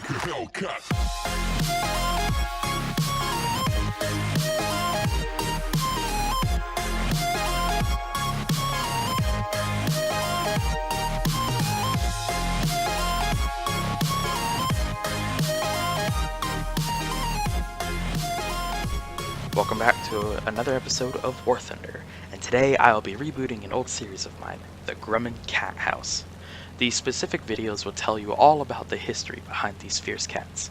Hellcat. Welcome back to another episode of War Thunder, and today I'll be rebooting an old series of mine, the Grumman Cat House. These specific videos will tell you all about the history behind these fierce cats.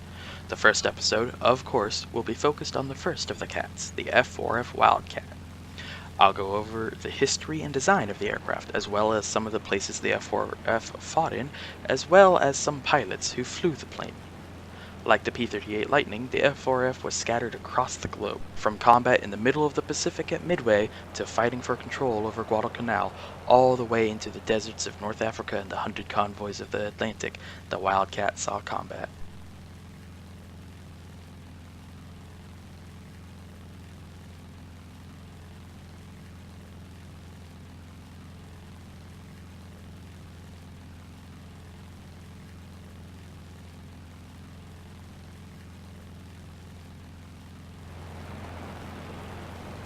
The first episode, of course, will be focused on the first of the cats, the F4F Wildcat. I'll go over the history and design of the aircraft, as well as some of the places the F4F fought in, as well as some pilots who flew the plane. Like the P-38 Lightning, the F4F was scattered across the globe, from combat in the middle of the Pacific at Midway to fighting for control over Guadalcanal, all the way into the deserts of North Africa and the hunted convoys of the Atlantic. The Wildcat saw combat.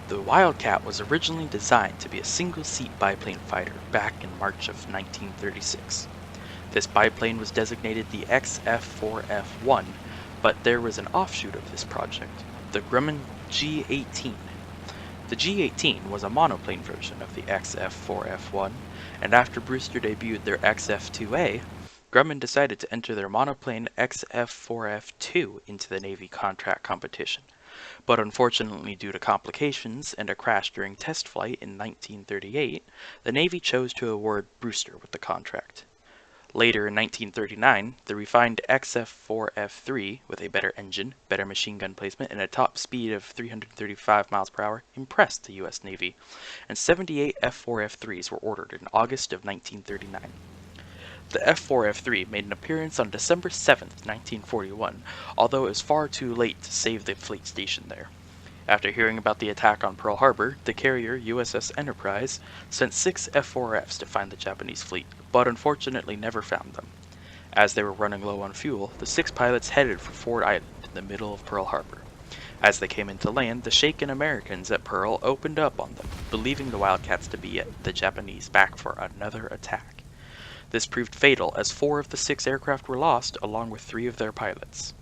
The Wildcat was originally designed to be a single-seat biplane fighter back in March of 1936. This biplane was designated the XF4F1, but there was an offshoot of this project, the Grumman G18. The G18 was a monoplane version of the XF4F1, and after Brewster debuted their XF2A, Grumman decided to enter their monoplane XF4F2 into the Navy contract competition. But unfortunately, due to complications and a crash during test flight in 1938, the Navy chose to award Brewster with the contract. Later in 1939, the refined XF4F3, with a better engine, better machine gun placement, and a top speed of 335 miles per hour, impressed the U.S. Navy, and 78 F4F3s were ordered in August of 1939. The F4F3 made an appearance on December 7, 1941, although it was far too late to save the fleet stationed there. After hearing about the attack on Pearl Harbor, the carrier USS Enterprise sent 6 F4Fs to find the Japanese fleet, but unfortunately never found them. As they were running low on fuel, the 6 pilots headed for Ford Island in the middle of Pearl Harbor. As they came into land, the shaken Americans at Pearl opened up on them, believing the Wildcats to be the Japanese back for another attack. This proved fatal, as 4 of the 6 aircraft were lost, along with 3 of their pilots.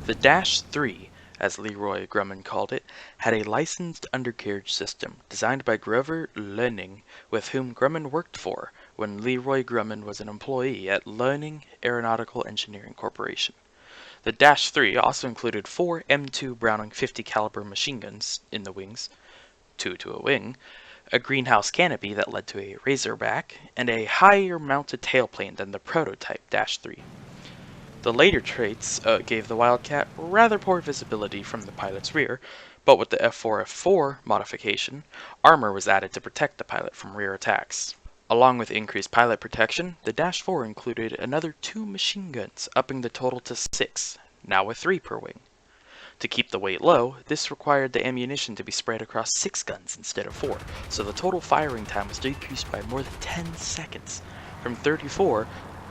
The Dash 3, as Leroy Grumman called it, had a licensed undercarriage system designed by Grover Loening, with whom Grumman worked for when Leroy Grumman was an employee at Loening Aeronautical Engineering Corporation. The Dash 3 also included 4 M2 Browning 50 caliber machine guns in the wings, 2 to a wing, a greenhouse canopy that led to a Razorback, and a higher mounted tailplane than the prototype Dash 3. The later traits gave the Wildcat rather poor visibility from the pilot's rear, but with the F4F4 modification, armor was added to protect the pilot from rear attacks. Along with increased pilot protection, the Dash 4 included another 2 machine guns, upping the total to 6, now with 3 per wing. To keep the weight low, this required the ammunition to be spread across 6 guns instead of 4, so the total firing time was decreased by more than 10 seconds, from 34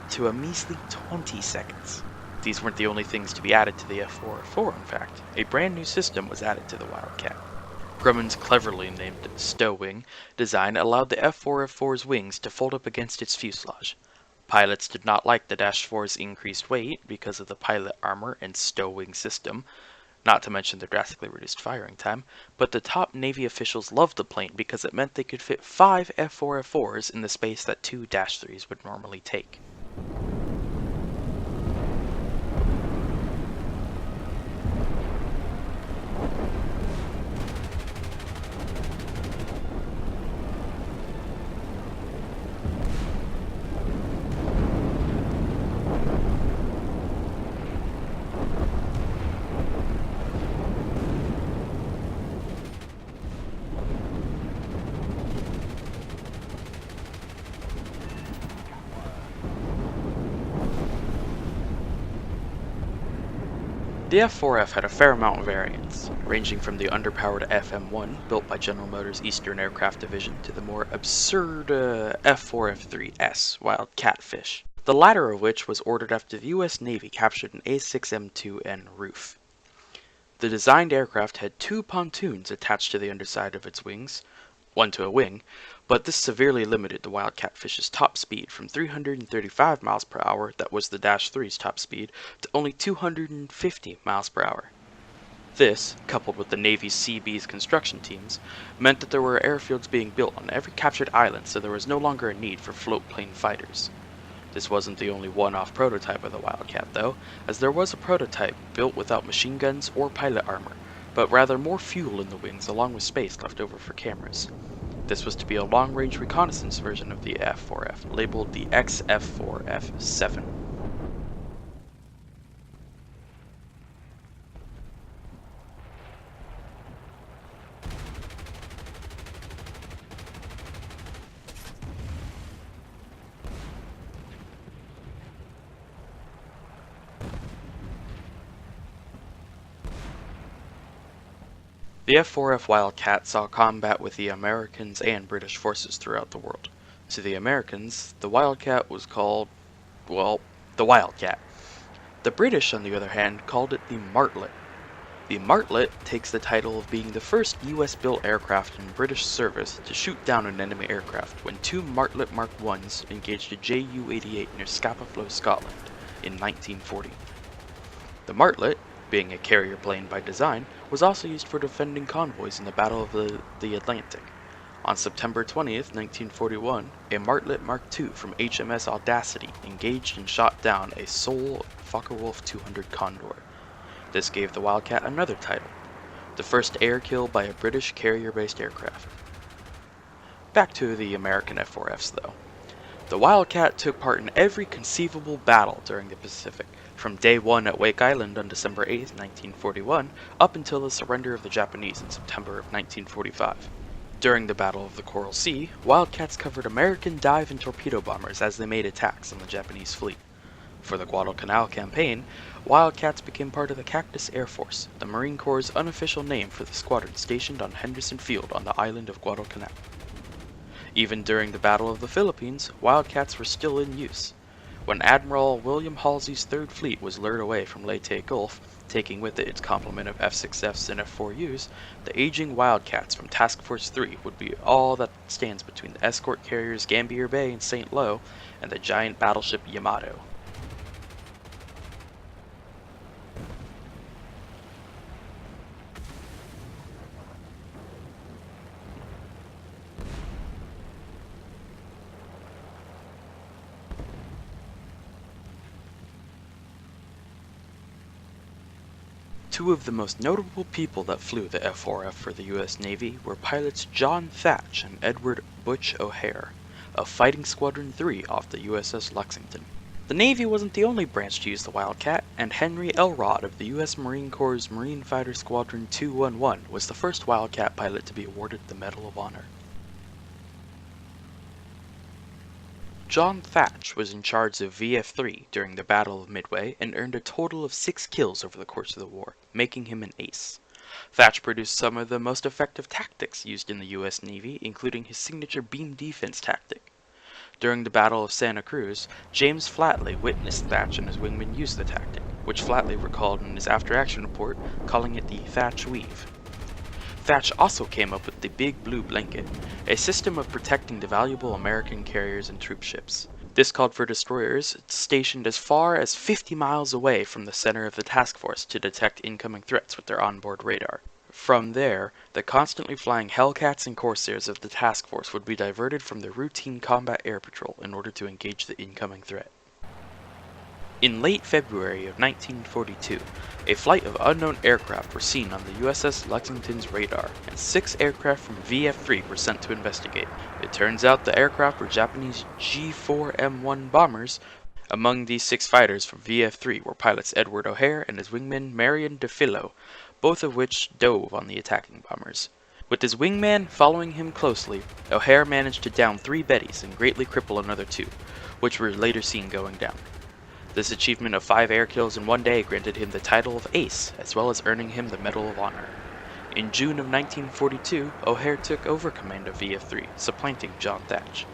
to a measly 20 seconds. These weren't the only things to be added to the F4F4, in fact. A brand new system was added to the Wildcat. Grumman's cleverly named Sto-Wing design allowed the F4F4's wings to fold up against its fuselage. Pilots did not like the Dash 4's increased weight because of the pilot armor and Sto-Wing system, not to mention the drastically reduced firing time, but the top Navy officials loved the plane because it meant they could fit 5 F4F4s in the space that 2 Dash 3s would normally take. The F4F had a fair amount of variants, ranging from the underpowered FM-1 built by General Motors' Eastern Aircraft Division to the more absurd F4F3S Wildcat fish, the latter of which was ordered after the US Navy captured an A6M2N roof. The designed aircraft had two pontoons attached to the underside of its wings, one to a wing, but this severely limited the Wildcat fish's top speed from 335 miles per hour, that was the Dash 3's top speed, to only 250 miles per hour. This, coupled with the Navy's Seabees construction teams, meant that there were airfields being built on every captured island, so there was no longer a need for float-plane fighters. This wasn't the only one-off prototype of the Wildcat, though, as there was a prototype built without machine guns or pilot armor, but rather more fuel in the wings along with space left over for cameras. This was to be a long-range reconnaissance version of the F4F, labeled the XF4F7. The F4F Wildcat saw combat with the Americans and British forces throughout the world. To the Americans, the Wildcat was called, well, the Wildcat. The British, on the other hand, called it the Martlet. The Martlet takes the title of being the first US-built aircraft in British service to shoot down an enemy aircraft when two Martlet Mark I's engaged a Ju-88 near Scapa Flow, Scotland, in 1940. The Martlet, being a carrier plane by design, was also used for defending convoys in the Battle of the Atlantic. On September 20th, 1941, a Martlet Mark II from HMS Audacity engaged and shot down a Sol Focke-Wulf 200 Condor. This gave the Wildcat another title, the first air kill by a British carrier-based aircraft. Back to the American F4Fs though. The Wildcat took part in every conceivable battle during the Pacific, from day one at Wake Island on December 8, 1941, up until the surrender of the Japanese in September of 1945. During the Battle of the Coral Sea, Wildcats covered American dive and torpedo bombers as they made attacks on the Japanese fleet. For the Guadalcanal campaign, Wildcats became part of the Cactus Air Force, the Marine Corps' unofficial name for the squadron stationed on Henderson Field on the island of Guadalcanal. Even during the Battle of the Philippines, Wildcats were still in use. When Admiral William Halsey's Third Fleet was lured away from Leyte Gulf, taking with it its complement of F-6Fs and F-4Us, the aging Wildcats from Task Force 3 would be all that stands between the escort carriers Gambier Bay and St. Lo and the giant battleship Yamato. Two of the most notable people that flew the F4F for the US Navy were pilots John Thatch and Edward Butch O'Hare, of Fighting Squadron 3 off the USS Lexington. The Navy wasn't the only branch to use the Wildcat, and Henry Elrod of the US Marine Corps' Marine Fighter Squadron 211 was the first Wildcat pilot to be awarded the Medal of Honor. John Thatch was in charge of VF-3 during the Battle of Midway and earned a total of 6 kills over the course of the war, making him an ace. Thatch produced some of the most effective tactics used in the US Navy, including his signature beam defense tactic. During the Battle of Santa Cruz, James Flatley witnessed Thatch and his wingmen use the tactic, which Flatley recalled in his after-action report, calling it the Thatch Weave. Thatch also came up with the Big Blue Blanket, a system of protecting the valuable American carriers and troop ships. This called for destroyers stationed as far as 50 miles away from the center of the task force to detect incoming threats with their onboard radar. From there, the constantly flying Hellcats and Corsairs of the task force would be diverted from their routine combat air patrol in order to engage the incoming threat. In late February of 1942, a flight of unknown aircraft were seen on the USS Lexington's radar, and 6 aircraft from VF-3 were sent to investigate. It turns out the aircraft were Japanese G4M1 bombers. Among these 6 fighters from VF-3 were pilots Edward O'Hare and his wingman Marion DeFillo, both of which dove on the attacking bombers. With his wingman following him closely, O'Hare managed to down 3 Bettys and greatly cripple another 2, which were later seen going down. This achievement of 5 air kills in one day granted him the title of Ace, as well as earning him the Medal of Honor. In June of 1942, O'Hare took over command of VF-3, supplanting John Thatch.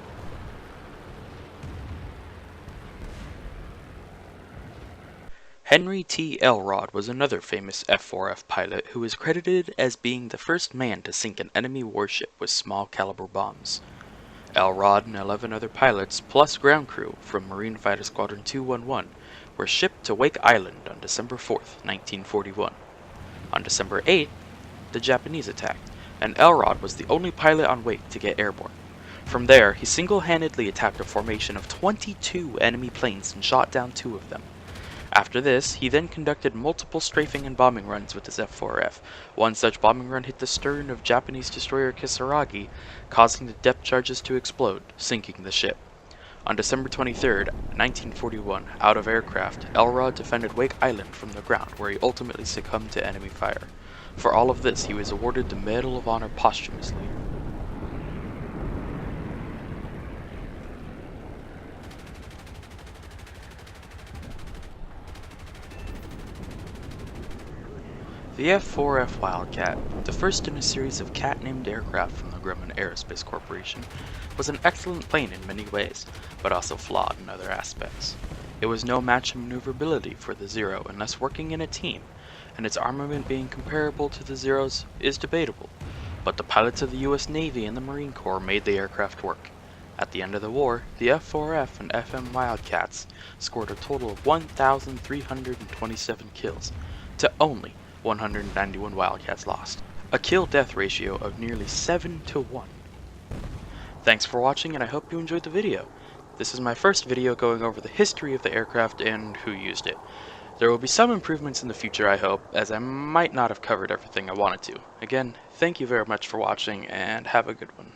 Henry T. Elrod was another famous F4F pilot who is credited as being the first man to sink an enemy warship with small caliber bombs. Elrod and 11 other pilots, plus ground crew from Marine Fighter Squadron 211, were shipped to Wake Island on December 4, 1941. On December 8, the Japanese attacked, and Elrod was the only pilot on Wake to get airborne. From there, he single-handedly attacked a formation of 22 enemy planes and shot down 2 of them. After this, he then conducted multiple strafing and bombing runs with his F4F. One such bombing run hit the stern of Japanese destroyer Kisaragi, causing the depth charges to explode, sinking the ship. On December 23, 1941, out of aircraft, Elrod defended Wake Island from the ground, where he ultimately succumbed to enemy fire. For all of this, he was awarded the Medal of Honor posthumously. The F4F Wildcat, the first in a series of cat-named aircraft from the Grumman Aerospace Corporation, was an excellent plane in many ways, but also flawed in other aspects. It was no match in maneuverability for the Zero unless working in a team, and its armament being comparable to the Zero's is debatable, but the pilots of the US Navy and the Marine Corps made the aircraft work. At the end of the war, the F4F and FM Wildcats scored a total of 1,327 kills, to only 191 Wildcats lost, a kill-death ratio of nearly 7-to-1. Thanks for watching, and I hope you enjoyed the video. This is my first video going over the history of the aircraft and who used it. There will be some improvements in the future, I hope, as I might not have covered everything I wanted to. Again, thank you very much for watching, and have a good one.